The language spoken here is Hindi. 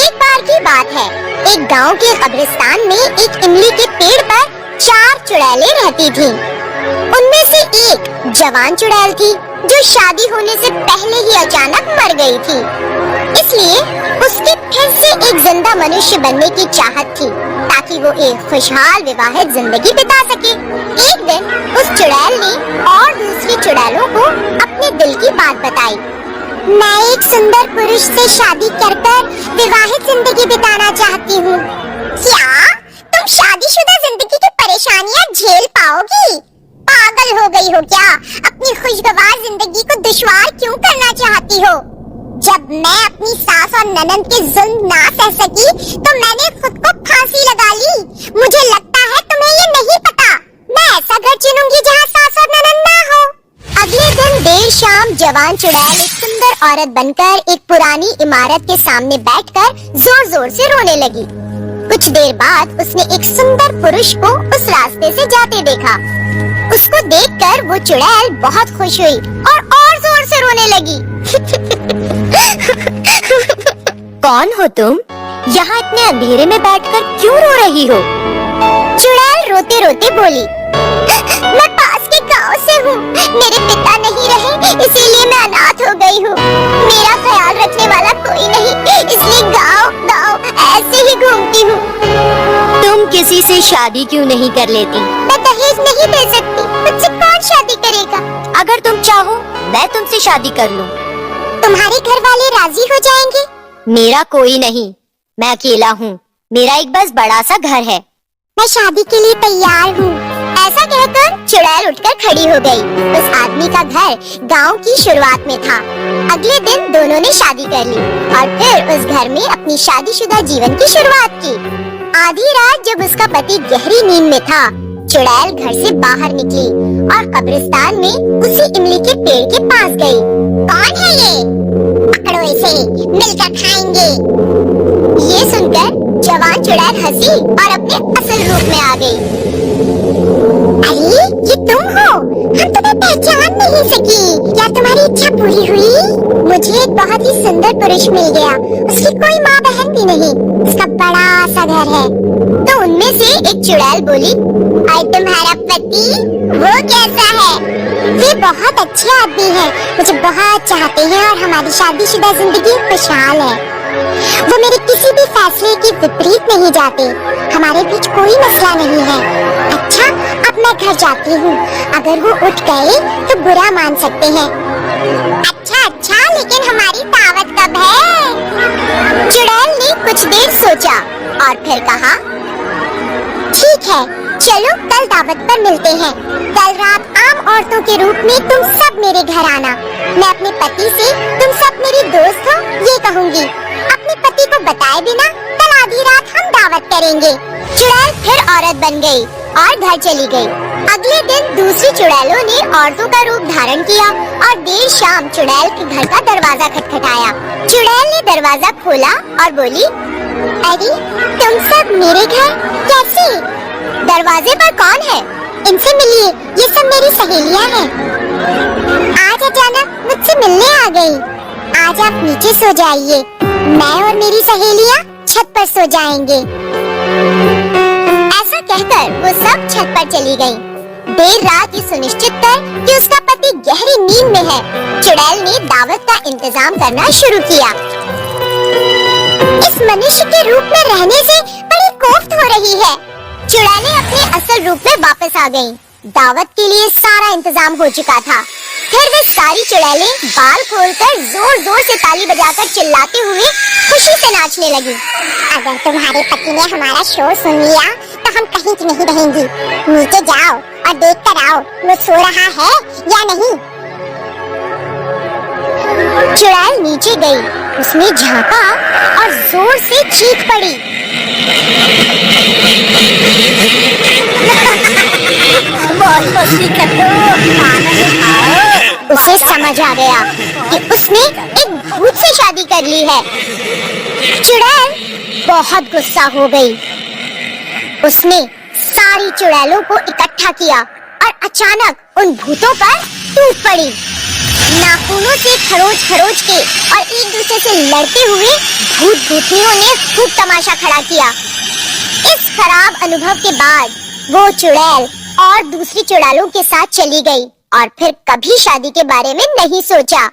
एक बार की बात है, एक गांव के कब्रिस्तान में एक इमली के पेड़ पर 4 चुड़ैलें रहती थीं। उनमें से एक जवान चुड़ैल थी जो शादी होने से पहले ही अचानक मर गई थी। इसलिए उसके फिर से एक जिंदा मनुष्य बनने की चाहत थी ताकि वो एक खुशहाल विवाहित जिंदगी बिता सके। एक दिन उस चुड़ैल ने और दूसरी चुड़ैलों को अपने दिल की बात बताई। मैं एक सुंदर पुरुष से शादी कर विवाहित जिंदगी बिताना चाहती हूँ। क्या तुम शादीशुदा जिंदगी की परेशानियाँ झेल पाओगी? पागल हो गई हो क्या? अपनी खुशगवार जिंदगी को दुश्वार क्यों करना चाहती हो? जब मैं अपनी सास और ननंद के जुल्म ना सह सकी तो मैंने खुद को फांसी लगा ली। मुझे लगता है तुम्हें ये नहीं पता, मैं ऐसा घर चुनूंगी जहाँ सास और ननंद ना हो। अगले दिन देर शाम जवान चुड़ैल एक सुंदर औरत बनकर एक पुरानी इमारत के सामने बैठकर जोर जोर से रोने लगी। कुछ देर बाद उसने एक सुंदर पुरुष को उस रास्ते से जाते देखा। उसको देखकर वो चुड़ैल बहुत खुश हुई और जोर से रोने लगी। कौन हो तुम? यहाँ इतने अंधेरे में बैठकर क्यों रो रही हो? चुड़ैल रोते रोते बोली, मैं पास के गांव से हूँ। मेरे पिता नहीं रहे, इसीलिए मैं अनाथ हो गई हूँ। मेरा ख्याल रखने वाला कोई नहीं, इसलिए गांव गांव ऐसे ही घूमती हूँ। तुम किसी से शादी क्यों नहीं कर लेती? मैं दहेज नहीं दे सकती, मुझसे कौन शादी करेगा? अगर तुम चाहो मैं तुमसे शादी कर लूँ। तुम्हारे घर वाले राजी हो जाएंगे? मेरा कोई नहीं, मैं अकेला हूँ। मेरा एक बस बड़ा सा घर है। मैं शादी के लिए तैयार हूँ। ऐसा कहकर चुड़ैल उठकर खड़ी हो गई। उस आदमी का घर गांव की शुरुआत में था। अगले दिन दोनों ने शादी कर ली और फिर उस घर में अपनी शादीशुदा जीवन की शुरुआत की। आधी रात जब उसका पति गहरी नींद में था, चुड़ैल घर से बाहर निकली और कब्रिस्तान में उसी इमली के पेड़ के पास गई। कौन है ये? पकड़ो इसे, मिलकर खाएंगे। ये सुनकर जवान चुड़ैल हंसी और अपने असल रूप में आ गई। अरे ये तुम हो? हम तुम्हें पहचान नहीं सकी। क्या तुम्हारी इच्छा पूरी हुई? मुझे एक बहुत ही सुंदर पुरुष मिल गया। उसकी कोई माँ बहन भी नहीं, उसका बड़ा सा घर है। तो उनमें से एक चुड़ैल बोली, और तुम्हारा पति वो कैसा है? वे बहुत अच्छे आदमी हैं, मुझे बहुत चाहते हैं और हमारी शादीशुदा जिंदगी खुशहाल है। वो मेरे किसी भी फैसले के विपरीत नहीं जाते। हमारे बीच कोई मसला नहीं है। अच्छा, अब मैं घर जाती हूँ। अगर वो उठ गए तो बुरा मान सकते हैं। अच्छा, लेकिन हमारी दावत कब है? चुड़ैल ने कुछ देर सोचा और फिर कहा, ठीक है, चलो कल दावत पर मिलते हैं। कल रात आम औरतों के रूप में तुम सब मेरे घर आना। मैं अपने पति से तुम सब मेरी दोस्त हो ये कहूँगी। अपने पति को बताए बिना कल आधी रात हम दावत करेंगे। चुड़ैल फिर औरत बन गई और घर चली गई। अगले दिन दूसरी चुड़ैलों ने औरतों का रूप धारण किया और देर शाम चुड़ैल के घर का दरवाजा खटखटाया। चुड़ैल ने दरवाजा खोला और बोली, अरे तुम सब मेरे घर कैसे? दरवाजे पर कौन है? इनसे मिलिए, ये सब मेरी सहेलियां हैं। आज अचानक मुझसे मिलने आ गई। आज आप नीचे सो जाइए, मैं और मेरी सहेलियां छत पर सो जाएंगे। ऐसा कहकर वो सब छत पर चली गईं। देर रात ये सुनिश्चित कर कि उसका पति गहरी नींद में है, चुड़ैल ने दावत का इंतजाम करना शुरू किया। इस मनुष्य के रूप में रहने से बड़ी कोफ्त हो रही है। चुड़ैलें अपने असल रूप में वापस आ गईं। दावत के लिए सारा इंतजाम हो चुका था। फिर वे सारी चुड़ैलें बाल खोलकर जोर जोर से ताली बजाकर चिल्लाते हुए खुशी से नाचने लगी। अगर तुम्हारे पति ने हमारा शोर सुन लिया तो हम कहीं की नहीं रहेंगी। नीचे जाओ और देख कर आओ वो सो रहा है या नहीं। चुड़ैल नीचे गई, उसने झांका और जोर से चीख पड़ी। उसे समझ आ गया कि उसने एक भूत से शादी कर ली है। चुड़ैल बहुत गुस्सा हो गई। उसने सारी चुड़ैलों को इकट्ठा किया और अचानक उन भूतों पर टूट पड़ी। नाखूनों से खरोच खरोच के और एक दूसरे से लड़ते हुए भूत भूतनियों ने खूब तमाशा खड़ा किया। इस खराब अनुभव के बाद वो चुड़ैल और दूसरी चुड़ैलों के साथ चली गई और फिर कभी शादी के बारे में नहीं सोचा।